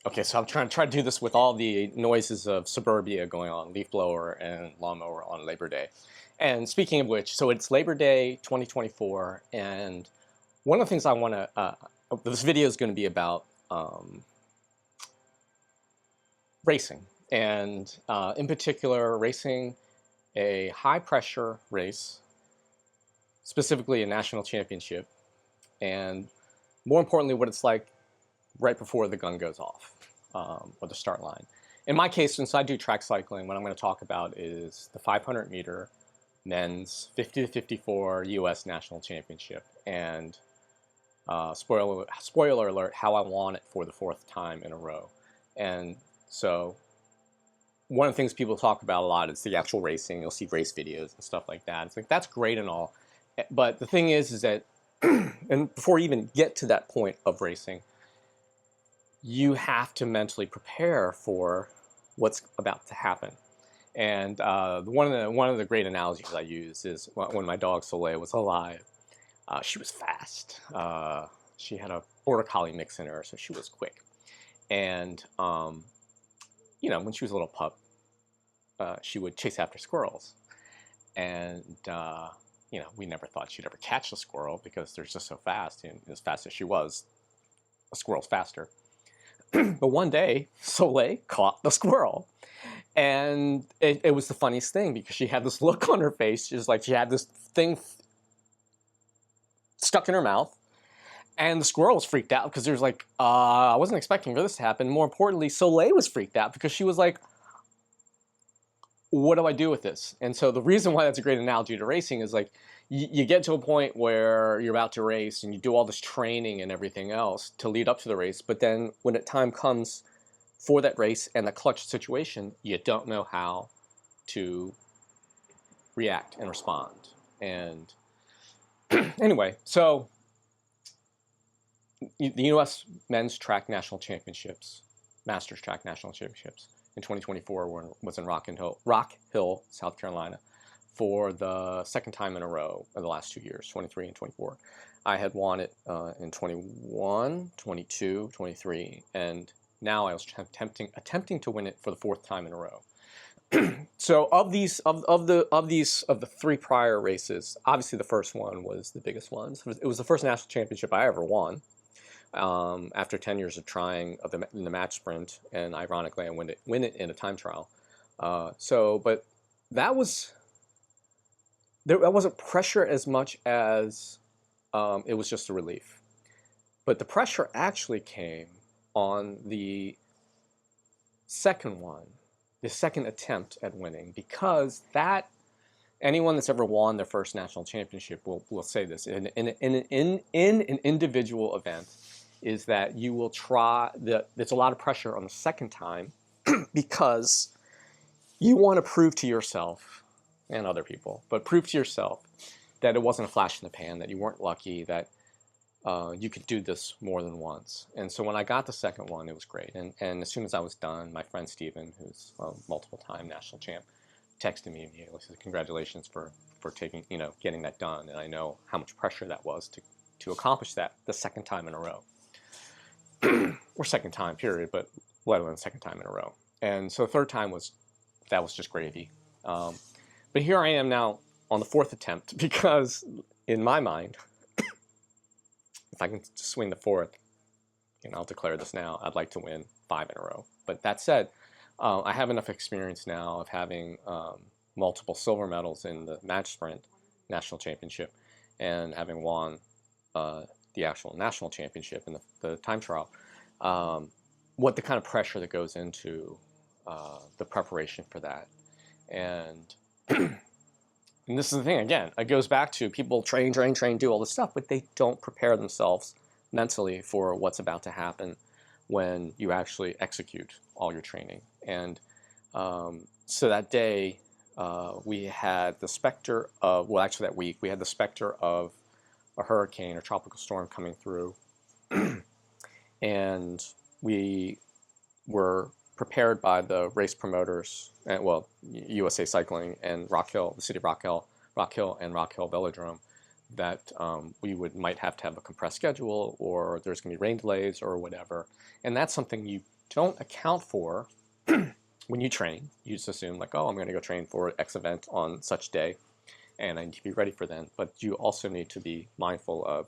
Okay, so I'm trying to do this with all the noises of suburbia going on, leaf blower and lawnmower on Labor Day. And speaking of which, so it's Labor Day 2024, and one of the things I want to, this video is going to be about racing, and in particular, racing a high pressure race, specifically a national championship, and more importantly, what it's like right before the gun goes off, or the start line. In my case, since I do track cycling, what I'm going to talk about is the 500 meter men's 50 to 54 U.S. National Championship, and spoiler alert, how I won it for the fourth time in a row. And so one of the things people talk about a lot is the actual racing. You'll see race videos and stuff like that. It's like, that's great and all, but the thing is that and before you even get to that point of racing, you have to mentally prepare for what's about to happen. And one of the great analogies I use is when my dog Soleil was alive. She was fast. She had a border collie mix in her, so she was quick. And you know, when she was a little pup, she would chase after squirrels. And you know, we never thought she'd ever catch a squirrel because they're just so fast. And as fast as she was, a squirrel's faster. But one day, Soleil caught the squirrel. And it was the funniest thing because she had this look on her face. She was like, she had this thing stuck in her mouth. And the squirrel was freaked out because there's like, I wasn't expecting for this to happen. More importantly, Soleil was freaked out because she was like, what do I do with this? And so the reason why that's a great analogy to racing is like, you get to a point where you're about to race and you do all this training and everything else to lead up to the race. But then when the time comes for that race and the clutch situation, you don't know how to react and respond. And anyway, so the U.S. Men's Track National Championships, Masters Track National Championships in 2024 was in Rock Hill, South Carolina, for the second time in a row in the last 2 years, 23 and 24. I had won it in 21, 22, 23, and now I was attempting to win it for the fourth time in a row. So of the three prior races, obviously the first one was the biggest one. It was the first national championship I ever won. After 10 years of trying in the match sprint, and ironically I win it in a time trial. But that wasn't pressure as much as it was just a relief. But the pressure actually came on the second one, the second attempt at winning, because anyone that's ever won their first national championship will say this in an individual event, is that you will there's a lot of pressure on the second time because you want to prove to yourself and other people, but prove to yourself that it wasn't a flash in the pan, that you weren't lucky, that you could do this more than once. And so when I got the second one, it was great. And as soon as I was done, my friend Steven, who's a multiple-time national champ, texted me immediately, said, congratulations for getting that done. And I know how much pressure that was to accomplish that the second time in a row. Or second time, period, but let alone second time in a row. And so the third time was just gravy. But here I am now on the fourth attempt, because in my mind, if I can swing the fourth, I'll declare this now, I'd like to win 5 in a row. But that said, I have enough experience now of having multiple silver medals in the match sprint national championship and having won the actual national championship in the time trial, what the kind of pressure that goes into the preparation for that. And and this is the thing, again, it goes back to people train, do all this stuff, but they don't prepare themselves mentally for what's about to happen when you actually execute all your training. And so that day, we had the specter of, well, actually that week, we had the specter of a hurricane or tropical storm coming through. And we were prepared by the race promoters, and USA Cycling and Rock Hill, the city of Rock Hill and Rock Hill Velodrome, that we might have to have a compressed schedule, or there's going to be rain delays or whatever. And that's something you don't account for when you train. You just assume like, oh, I'm going to go train for X event on such day, and I need to be ready for then. But you also need to be mindful of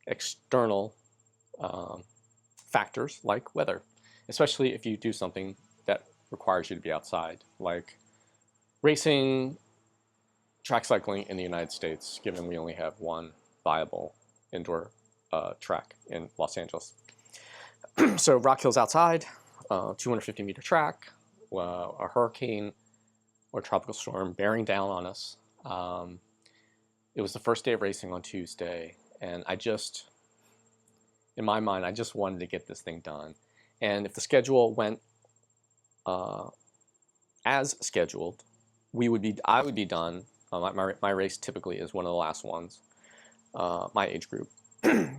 external factors like weather, especially if you do something that requires you to be outside, like racing, track cycling in the United States, given we only have one viable indoor track in Los Angeles. So Rock Hill's outside, 250-meter track, a hurricane or tropical storm bearing down on us. It was the first day of racing on Tuesday, and in my mind, I just wanted to get this thing done. And if the schedule went as scheduled, I would be done. My race typically is one of the last ones, my age group.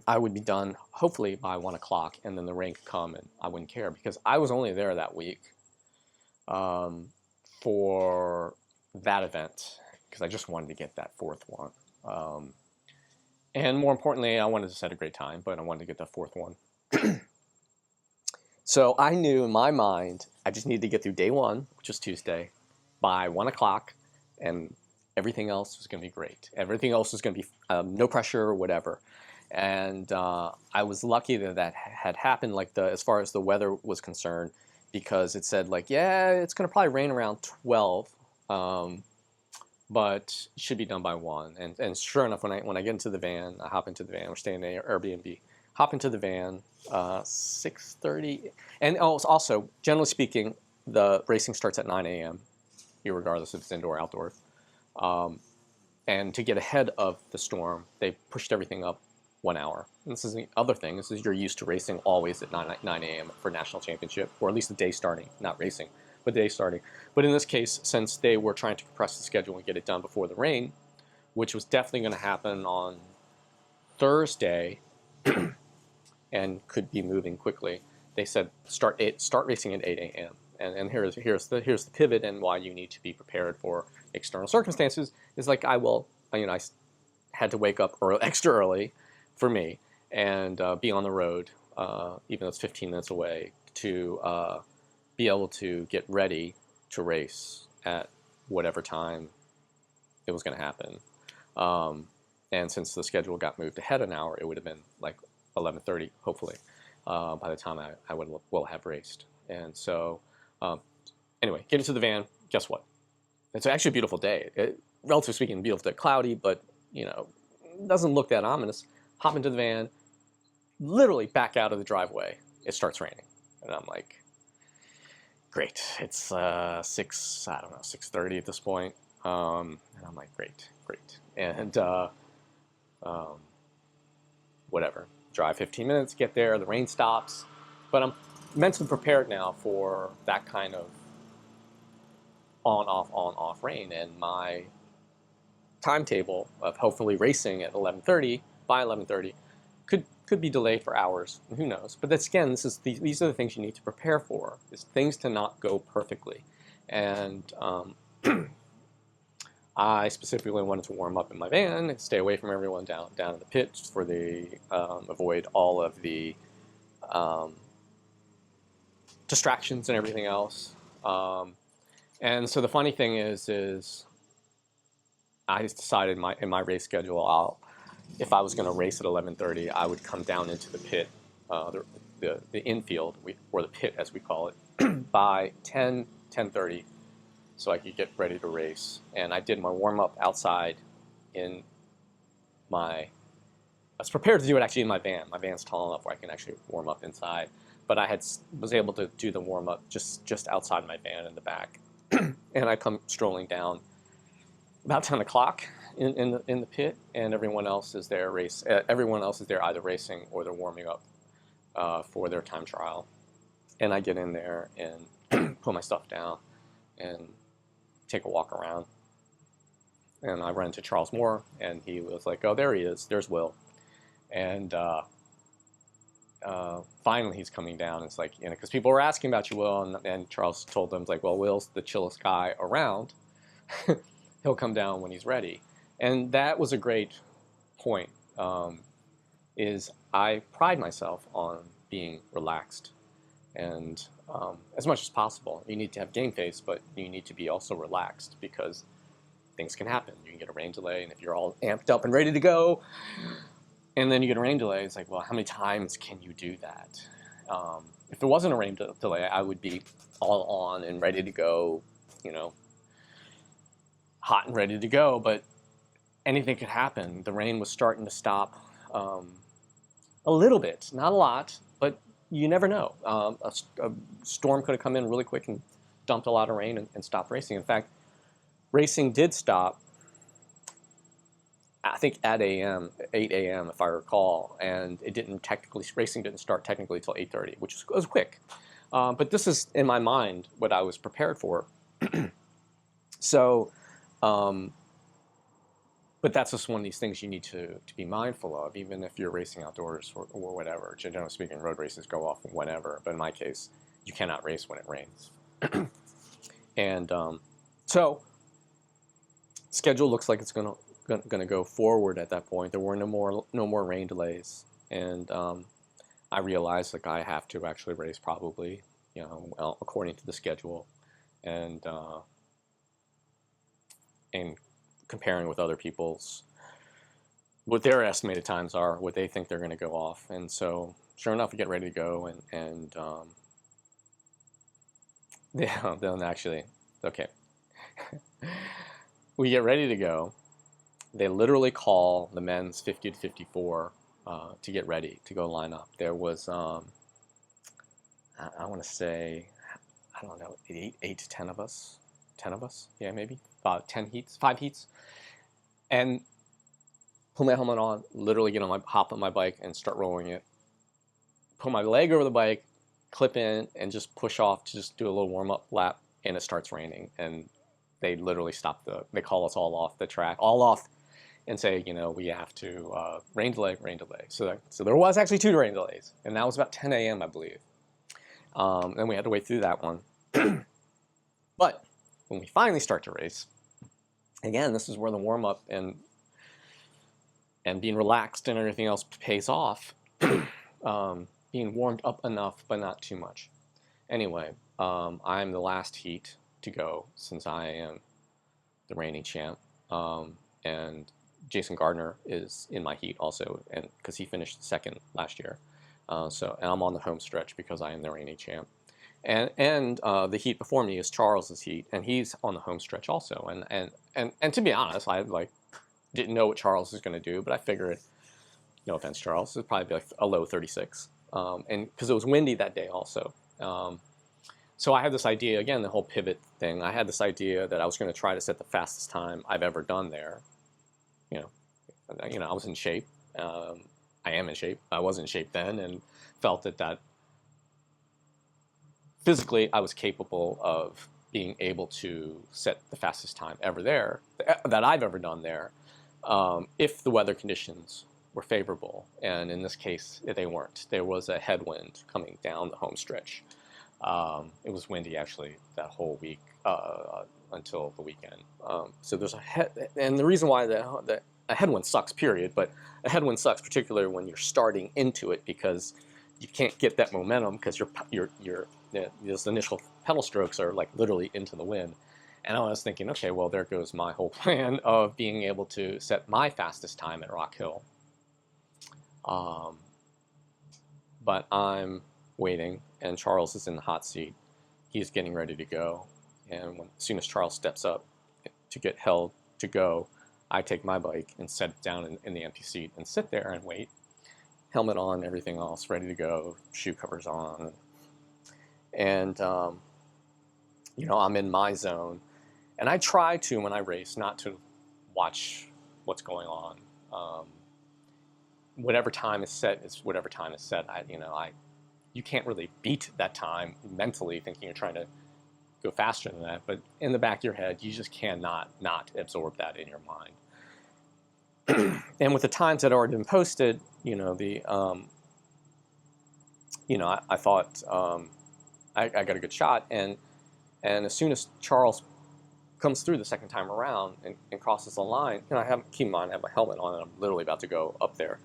I would be done hopefully by 1 o'clock, and then the rain could come and I wouldn't care, because I was only there that week for that event, because I just wanted to get that fourth one. And more importantly, I wanted to set a great time, but I wanted to get that fourth one. So I knew in my mind, I just needed to get through day one, which was Tuesday, by 1 o'clock, and everything else was going to be great. Everything else was going to be no pressure or whatever. And I was lucky that had happened, like as far as the weather was concerned, because it said like, yeah, it's going to probably rain around 12, but it should be done by 1. And sure enough, when I get into the van, I hop into the van. We're staying in an Airbnb. Hop into the van, 6:30. And also, generally speaking, the racing starts at 9 a.m., irregardless if it's indoor or outdoor. And to get ahead of the storm, they pushed everything up 1 hour. And this is the other thing. This is, you're used to racing always at 9 a.m. for national championship, or at least the day starting, not racing, but the day starting. But in this case, since they were trying to compress the schedule and get it done before the rain, which was definitely going to happen on Thursday and could be moving quickly, they said start racing at 8 a.m. And here's the pivot, and why you need to be prepared for external circumstances is like I had to wake up extra early for me and be on the road, even though it's 15 minutes away, to be able to get ready to race at whatever time it was going to happen. And since the schedule got moved ahead an hour, it would have been like 11:30, hopefully, by the time I will have raced. And so, anyway, get into the van. Guess what? It's actually a beautiful day. Relatively speaking, beautiful day. Cloudy, but doesn't look that ominous. Hop into the van, literally back out of the driveway. It starts raining, and I'm like, great. It's 6:30 at this point, and I'm like, great, and whatever. Drive 15 minutes, get there, the rain stops, but I'm mentally prepared now for that kind of on-off rain, and my timetable of hopefully racing at 11:30 by 11:30 could be delayed for hours. Who knows? But that's, again, these are the things you need to prepare for. Is things to not go perfectly, and I specifically wanted to warm up in my van and stay away from everyone down in the pit for avoid all of the distractions and everything else. And so the funny thing is I just decided in my race schedule, if I was going to race at 11:30, I would come down into the pit, the infield, or the pit as we call it, by 10:30, so I could get ready to race. And I did my warm-up outside I was prepared to do it actually in my van. My van's tall enough where I can actually warm up inside. But I was able to do the warm-up just outside my van in the back. And I come strolling down about 10 o'clock in the pit, and everyone else is there either racing or they're warming up for their time trial. And I get in there and put my stuff down and take a walk around. And I run into Charles Moore, and he was like, oh, there he is. There's Will. And finally he's coming down. It's like, because people were asking about you, Will, and Charles told them, like, well, Will's the chillest guy around. He'll come down when he's ready. And that was a great point, is I pride myself on being relaxed. And as much as possible, you need to have game face, but you need to be also relaxed because things can happen. You can get a rain delay, and if you're all amped up and ready to go, and then you get a rain delay, it's like, well, how many times can you do that? If there wasn't a rain delay, I would be all on and ready to go, you know, hot and ready to go, but anything could happen. The rain was starting to stop a little bit, not a lot, but you never know. A storm could have come in really quick and dumped a lot of rain and stopped racing. In fact, racing did stop, I think at 8 a.m. if I recall, and racing didn't start technically until 8:30, which was quick. But this is, in my mind, what I was prepared for. So, but that's just one of these things you need to be mindful of, even if you're racing outdoors or whatever. Generally speaking, road races go off whenever, but in my case, you cannot race when it rains. And so, schedule looks like it's going to go forward at that point. There were no more rain delays, and I realized like I have to actually race probably, you know, well, according to the schedule, and comparing with other people's, what their estimated times are, what they think they're going to go off. And so sure enough, we get ready to go, and yeah, then actually, okay. We get ready to go. They literally call the men's 50 to 54 to get ready to go line up. There was, I want to say, I don't know, 8 to 10 of us. 10 of us, yeah, maybe about 5 heats, and put my helmet on, literally hop on my bike and start rolling it, put my leg over the bike, clip in, and just push off to just do a little warm-up lap, and it starts raining, and they literally they call us all off the track, and say, you know, we have to, rain delay. So there was actually 2 rain delays, and that was about 10 a.m., I believe. And we had to wait through that one. But when we finally start to race, again, this is where the warm-up and being relaxed and everything else pays off. Being warmed up enough, but not too much. Anyway, I'm the last heat to go since I am the reigning champ. And Jason Gardner is in my heat also, and because he finished second last year. And I'm on the home stretch because I am the reigning champ. And the heat before me is Charles's heat, and he's on the home stretch also. And to be honest, I didn't know what Charles was going to do, but I figured, no offense, Charles, it'd probably be like a low 36, and because it was windy that day also. So I had this idea, again, the whole pivot thing. I had this idea that I was going to try to set the fastest time I've ever done there. You know, I was in shape. I am in shape. I was in shape then, and felt that physically, I was capable of being able to set the fastest time ever there, that I've ever done there, if the weather conditions were favorable. And in this case, they weren't. There was a headwind coming down the home stretch. It was windy, actually, that whole week until the weekend. So there's and the reason why a headwind sucks, period, but a headwind sucks particularly when you're starting into it, because you can't get that momentum because those initial pedal strokes are like literally into the wind. And I was thinking, okay, well, there goes my whole plan of being able to set my fastest time at Rock Hill. But I'm waiting, and Charles is in the hot seat. He's getting ready to go. And as soon as Charles steps up to get held to go, I take my bike and set it down in the empty seat and sit there and wait. Helmet on, everything else ready to go, shoe covers on. And, you know, I'm in my zone. And I try to, when I race, not to watch what's going on. Whatever time is set is whatever time is set. You can't really beat that time mentally thinking you're trying to go faster than that. But in the back of your head, you just cannot not absorb that in your mind. And with the times that had already been posted, you know, I thought I got a good shot. And as soon as Charles comes through the second time around and crosses the line, keep in mind, I have my helmet on and I'm literally about to go up there.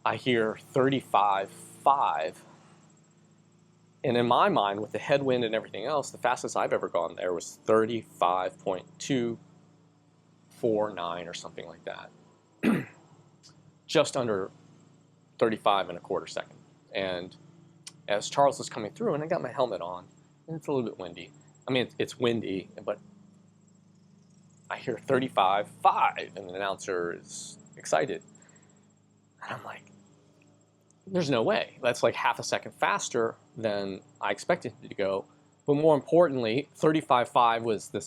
I hear 35.5, And in my mind, with the headwind and everything else, the fastest I've ever gone there was 35.249 or something like that. Just under 35 and a quarter second. And as Charles was coming through, and I got my helmet on, and it's a little bit windy. I mean, it's windy, but I hear 35.5, and the announcer is excited. And I'm like, there's no way. That's like half a second faster than I expected it to go. But more importantly, 35.5 was the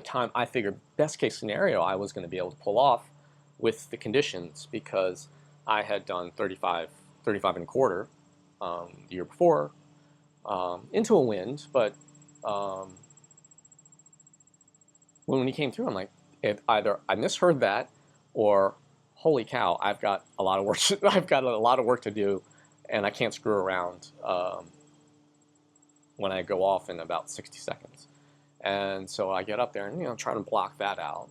time I figured best case scenario I was going to be able to pull off with the conditions, because I had done 35 and a quarter the year before into a wind. But when he came through, I'm like, either I misheard that, or holy cow, I've got a lot of work. I've got a lot of work to do, and I can't screw around when I go off in about 60 seconds. And so I get up there and try to block that out.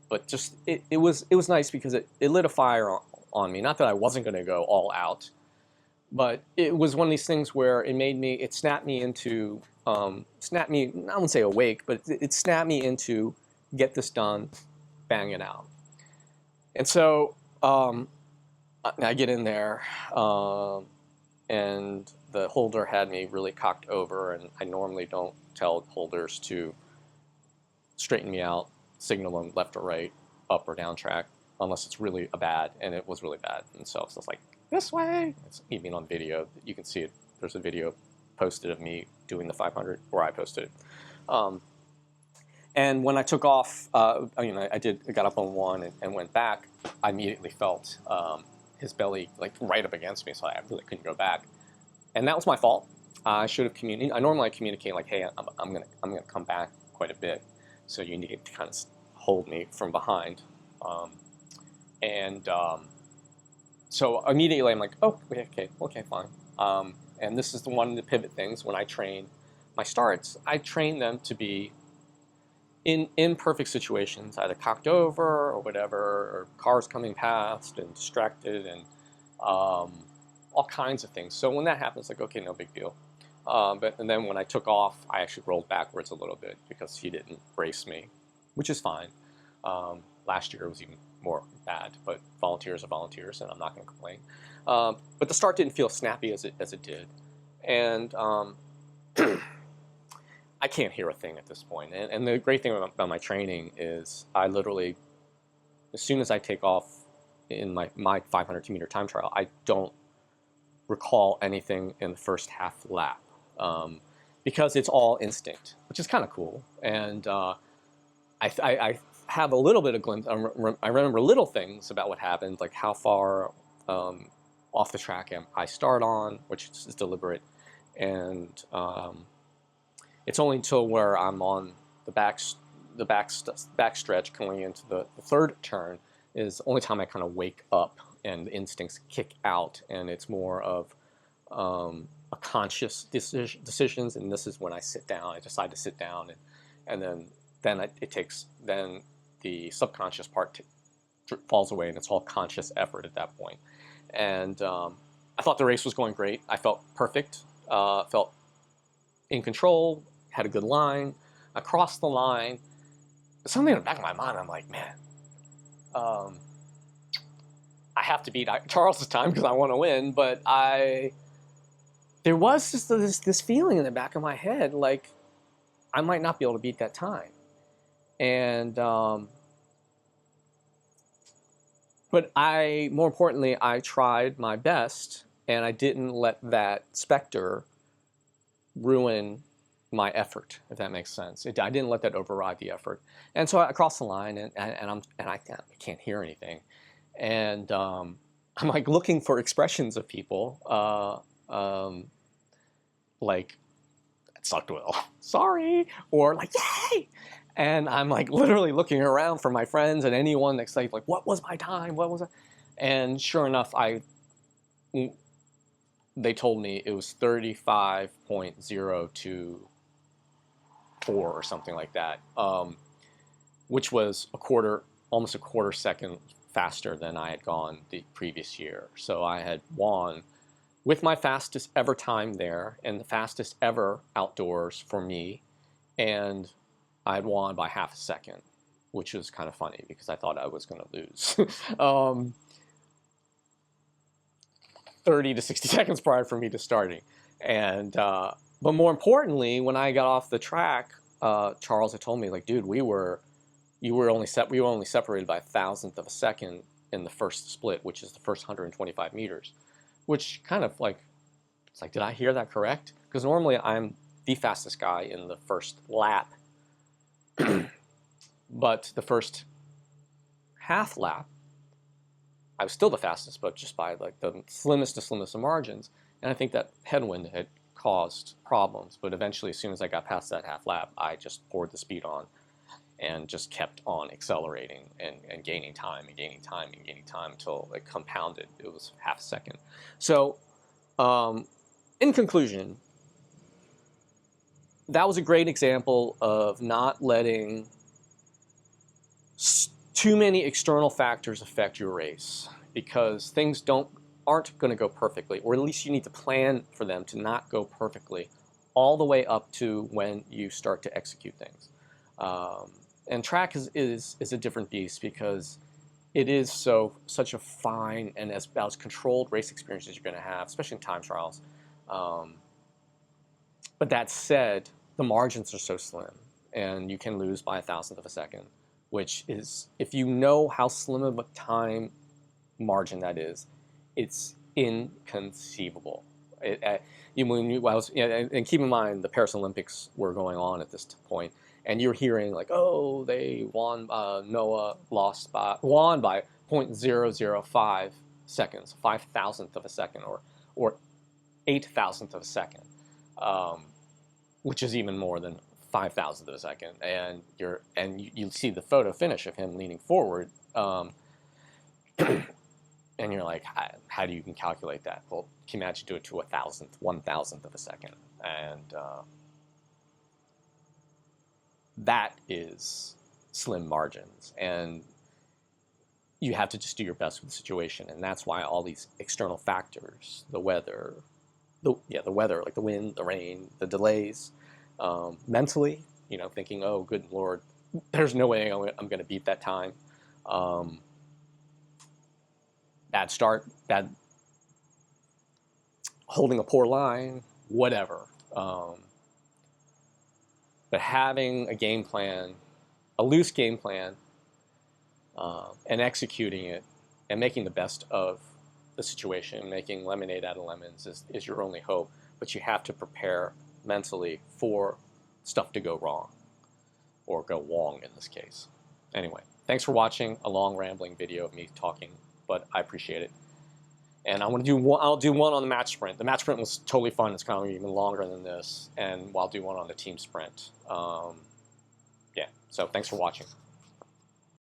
But just it was nice because it lit a fire on me. Not that I wasn't going to go all out, but it was one of these things where it snapped me into I wouldn't say awake, but it snapped me into get this done, bang it out. And so I get in there, and the holder had me really cocked over, and I normally don't tell holders to straighten me out, signal them left or right, up or down track, unless it's really bad, and it was really bad. And so it's like, this way. It's even on video. You can see it. There's a video posted of me doing the 500, or I posted it. And when I took off, I got up on one and went back. I immediately felt his belly like right up against me, so I really couldn't go back. And that was my fault. I should have communicated. I normally communicate like, hey, I'm gonna come back quite a bit, so you need to kind of hold me from behind. So immediately I'm like, oh, okay, fine. And this is one of the pivot things when I train my starts. I train them to be in imperfect situations, either cocked over or whatever, or cars coming past and distracted, and all kinds of things. So when that happens, like, okay, no big deal. And then when I took off, I actually rolled backwards a little bit because he didn't brace me, which is fine. Last year it was even more bad, but volunteers are volunteers, and I'm not going to complain. But the start didn't feel snappy as it did, and I can't hear a thing at this point. And the great thing about my training is I literally, as soon as I take off in my 500 meter time trial, I don't recall anything in the first half lap, because it's all instinct, which is kind of cool. And I have a little bit of glimpse. I remember little things about what happened, like how far off the track I start on, which is deliberate, and it's only until where I'm on the back stretch going into the third turn is the only time I kind of wake up and the instincts kick out, and it's more of a conscious decisions. And this is when I sit down. I decide to sit down, and then the subconscious part falls away, and it's all conscious effort at that point. And I thought the race was going great. I felt perfect. Felt in control. Had a good line. I crossed the line. Something in the back of my mind, I'm like, man, I have to beat Charles' time because I want to win. But there was just this feeling in the back of my head, like I might not be able to beat that time. And but more importantly, I tried my best, and I didn't let that specter ruin my effort, if that makes sense. I didn't let that override the effort. And so I crossed the line, and I can't hear anything. And I'm like looking for expressions of people, like, it sucked, Will, sorry, or like, yay. And I'm like literally looking around for my friends and anyone that's like, what was my time? What was it? And sure enough, they told me it was 35.024 or something like that, which was almost a quarter second faster than I had gone the previous year. So I had won with my fastest ever time there and the fastest ever outdoors for me, and I'd won by half a second, which was kind of funny because I thought I was going to lose. 30 to 60 seconds prior for me to starting. And but more importantly, when I got off the track, Charles had told me, like, dude, we were only separated by 1,000th of a second in the first split, which is the first 125 meters, which kind of like, it's like, did I hear that correct? Because normally I'm the fastest guy in the first lap, but the first half lap, I was still the fastest, but just by like the slimmest of margins. And I think that headwind had caused problems. But eventually, as soon as I got past that half lap, I just poured the speed on and just kept on accelerating and gaining time and gaining time and gaining time until it compounded. It was half a second. So in conclusion, that was a great example of not letting too many external factors affect your race, because things aren't going to go perfectly, or at least you need to plan for them to not go perfectly all the way up to when you start to execute things. And track is a different beast because it is such a fine and as controlled race experience as you're going to have, especially in time trials. But that said, the margins are so slim, and you can lose by 1,000th of a second, which is, if you know how slim of a time margin that is, it's inconceivable. And keep in mind, the Paris Olympics were going on at this point, and you're hearing like, oh, they won, Noah won by 0.005 seconds, 5,000th of a second, or 8,000th of a second, which is even more than 5,000th of a second. And you see the photo finish of him leaning forward, and you're like, how do you even calculate that? Well, can you imagine do it to 1,000th of a second? And that is slim margins, and you have to just do your best with the situation. And that's why all these external factors, the weather, like the wind, the rain, the delays, mentally, thinking, oh, good Lord, there's no way I'm going to beat that time. Bad start, bad holding a poor line, whatever. But having a game plan, a loose game plan, and executing it and making the best of the situation, making lemonade out of lemons is your only hope. But you have to prepare mentally for stuff to go wrong, or go wrong in this case. Anyway, thanks for watching a long rambling video of me talking, but I appreciate it. And I'll do one on the match sprint. The match sprint was totally fun. It's kind of even longer than this. And I'll do one on the team sprint. Yeah, so thanks for watching.